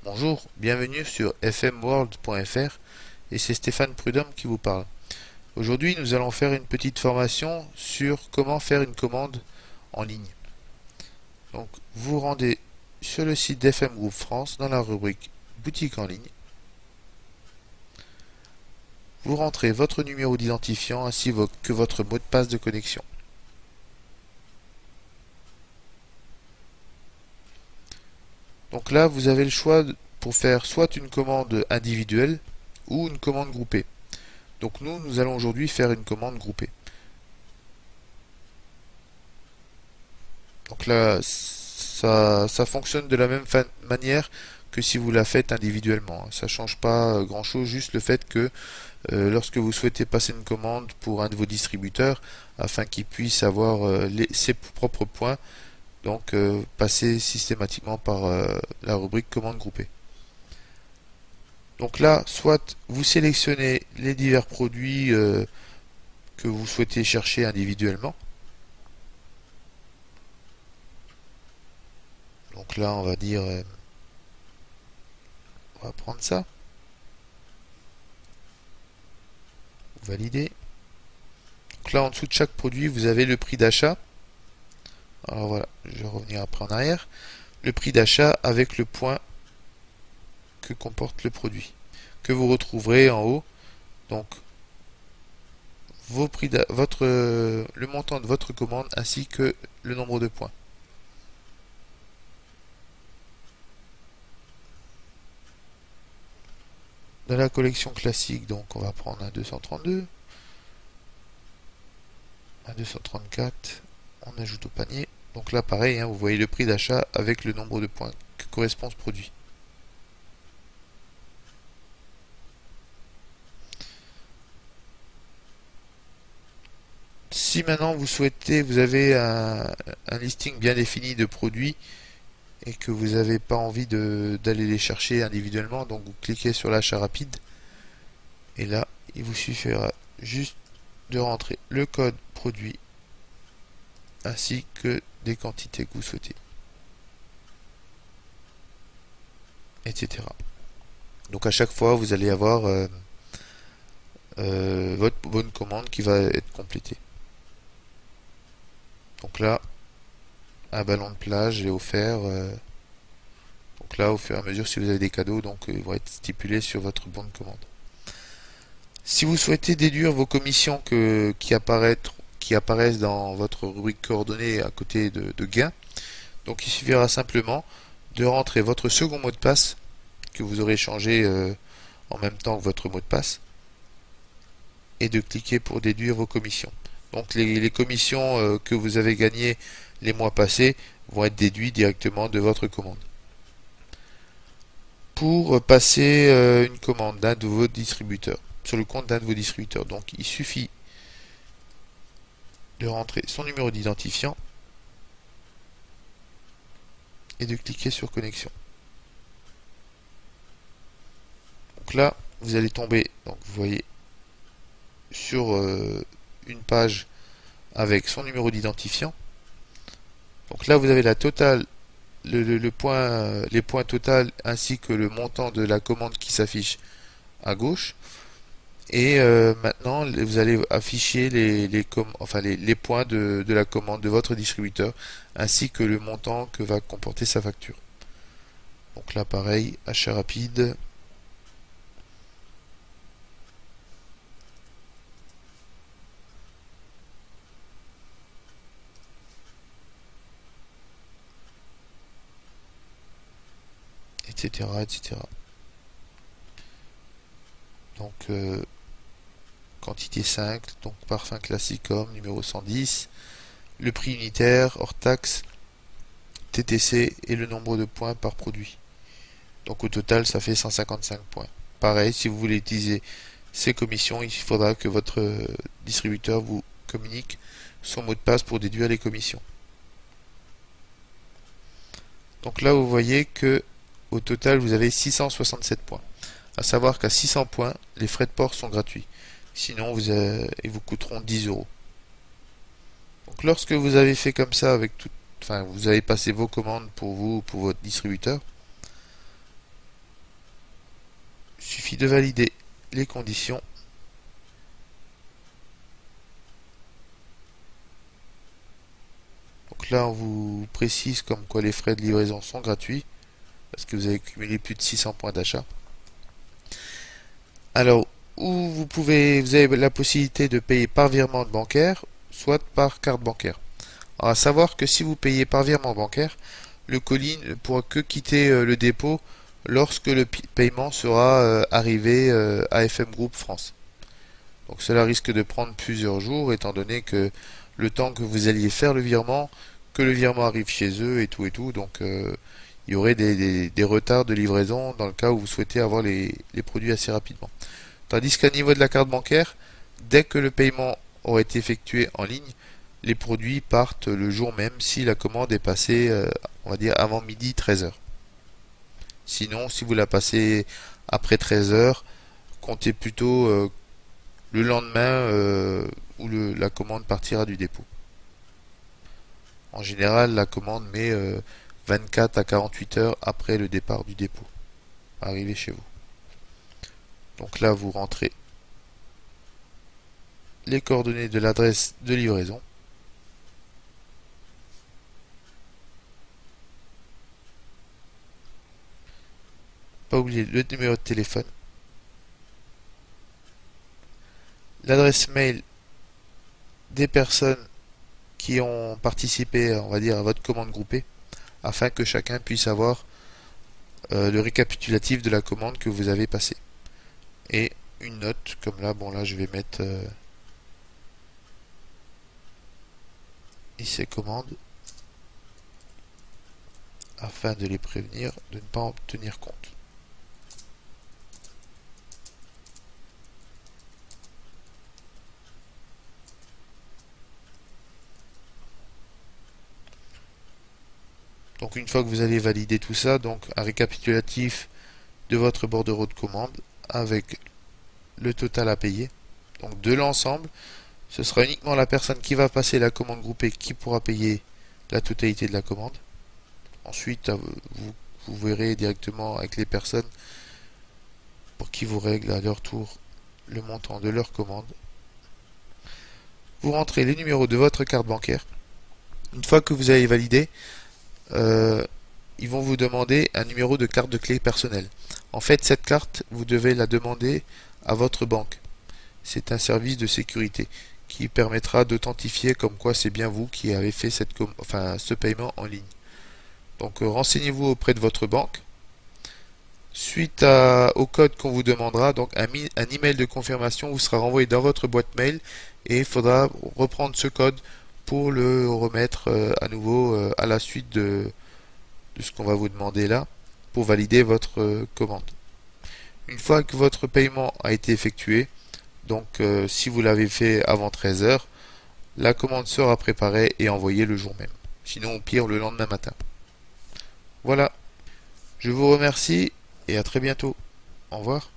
Bonjour, bienvenue sur fmworld.fr et c'est Stéphane Prudhomme qui vous parle. Aujourd'hui, nous allons faire une petite formation sur comment faire une commande en ligne. Donc, vous rendez sur le site d'FM Group France dans la rubrique boutique en ligne. Vous rentrez votre numéro d'identifiant ainsi que votre mot de passe de connexion. Donc là, vous avez le choix pour faire soit une commande individuelle ou une commande groupée. Donc nous allons aujourd'hui faire une commande groupée. Donc là, ça fonctionne de la même manière que si vous la faites individuellement. Ça ne change pas grand-chose, juste le fait que lorsque vous souhaitez passer une commande pour un de vos distributeurs, afin qu'il puisse avoir ses propres points, donc passer systématiquement par la rubrique commande groupée. Donc là, soit vous sélectionnez les divers produits que vous souhaitez chercher individuellement. Donc là, on va dire, on va prendre ça. Valider. Donc là, en dessous de chaque produit, vous avez le prix d'achat. Alors voilà, je vais revenir après en arrière. Le prix d'achat avec le point que comporte le produit, que vous retrouverez en haut. Donc, le montant de votre commande ainsi que le nombre de points. Dans la collection classique, donc on va prendre un 232, un 234, on ajoute au panier. Donc là pareil, vous voyez le prix d'achat avec le nombre de points que correspond ce produit. Si maintenant vous avez un listing bien défini de produits et que vous n'avez pas envie d'aller les chercher individuellement, donc vous cliquez sur l'achat rapide et là il vous suffira juste de rentrer le code produit ainsi que des quantités que vous souhaitez, etc. Donc à chaque fois vous allez avoir votre bonne commande qui va être complétée. Donc là, un ballon de plage est offert. Donc là, au fur et à mesure, si vous avez des cadeaux, donc ils vont être stipulés sur votre bon de commande. Si vous souhaitez déduire vos commissions qui apparaissent dans votre rubrique coordonnées à côté de gains, donc il suffira simplement de rentrer votre second mot de passe que vous aurez changé en même temps que votre mot de passe et de cliquer pour déduire vos commissions. Donc les commissions que vous avez gagnées les mois passés vont être déduites directement de votre commande. Pour passer une commande d'un de vos distributeurs, sur le compte d'un de vos distributeurs, donc il suffit de rentrer son numéro d'identifiant et de cliquer sur connexion. Donc là, vous allez tomber, donc vous voyez, sur une page avec son numéro d'identifiant. Donc là, vous avez la totale, les points totaux ainsi que le montant de la commande qui s'affiche à gauche. Et maintenant, vous allez afficher les points de la commande de votre distributeur ainsi que le montant que va comporter sa facture. Donc là, pareil, achat rapide. Etc. etc. Donc quantité 5, donc parfum classicum numéro 110, le prix unitaire hors taxe, TTC et le nombre de points par produit. Donc au total ça fait 155 points. Pareil, si vous voulez utiliser ces commissions, il faudra que votre distributeur vous communique son mot de passe pour déduire les commissions. Donc là vous voyez que au total vous avez 667 points. À savoir qu'à 600 points, les frais de port sont gratuits. Sinon, ils vous coûteront 10 euros. Donc, lorsque vous avez fait comme ça vous avez passé vos commandes pour vous ou pour votre distributeur, suffit de valider les conditions. Donc là, on vous précise comme quoi les frais de livraison sont gratuits, parce que vous avez cumulé plus de 600 points d'achat. Alors, vous avez la possibilité de payer par virement bancaire, soit par carte bancaire. Alors, à savoir que si vous payez par virement bancaire, le colis ne pourra que quitter le dépôt lorsque le paiement sera arrivé à FM Group France. Donc cela risque de prendre plusieurs jours, étant donné que le temps que vous alliez faire le virement, que le virement arrive chez eux et tout. Donc il y aurait des retards de livraison dans le cas où vous souhaitez avoir les produits assez rapidement. Tandis qu'à niveau de la carte bancaire, dès que le paiement aura été effectué en ligne, les produits partent le jour même si la commande est passée, on va dire, avant midi 13h. Sinon, si vous la passez après 13h, comptez plutôt le lendemain où la commande partira du dépôt. En général, la commande met 24 à 48 heures après le départ du dépôt, arrivé chez vous. Donc là, vous rentrez les coordonnées de l'adresse de livraison. Pas oublier le numéro de téléphone, l'adresse mail des personnes qui ont participé, on va dire, à votre commande groupée, afin que chacun puisse avoir le récapitulatif de la commande que vous avez passée. Et une note, comme là, bon là je vais mettre ici commandes, afin de les prévenir de ne pas en tenir compte. Donc une fois que vous allez valider tout ça, donc un récapitulatif de votre bordereau de commande avec le total à payer. Donc de l'ensemble, ce sera uniquement la personne qui va passer la commande groupée qui pourra payer la totalité de la commande. Ensuite, vous verrez directement avec les personnes pour qui vous règlent à leur tour le montant de leur commande. Vous rentrez les numéros de votre carte bancaire. Une fois que vous avez validé, ils vont vous demander un numéro de carte de clé personnelle. En fait, cette carte, vous devez la demander à votre banque. C'est un service de sécurité qui permettra d'authentifier comme quoi c'est bien vous qui avez fait ce paiement en ligne. Donc renseignez-vous auprès de votre banque. Suite au code qu'on vous demandera, donc un email de confirmation vous sera renvoyé dans votre boîte mail et il faudra reprendre ce code pour le remettre à nouveau à la suite de ce qu'on va vous demander là pour valider votre commande. Une fois que votre paiement a été effectué, donc si vous l'avez fait avant 13h, la commande sera préparée et envoyée le jour même. Sinon au pire le lendemain matin. Voilà. Je vous remercie et à très bientôt. Au revoir.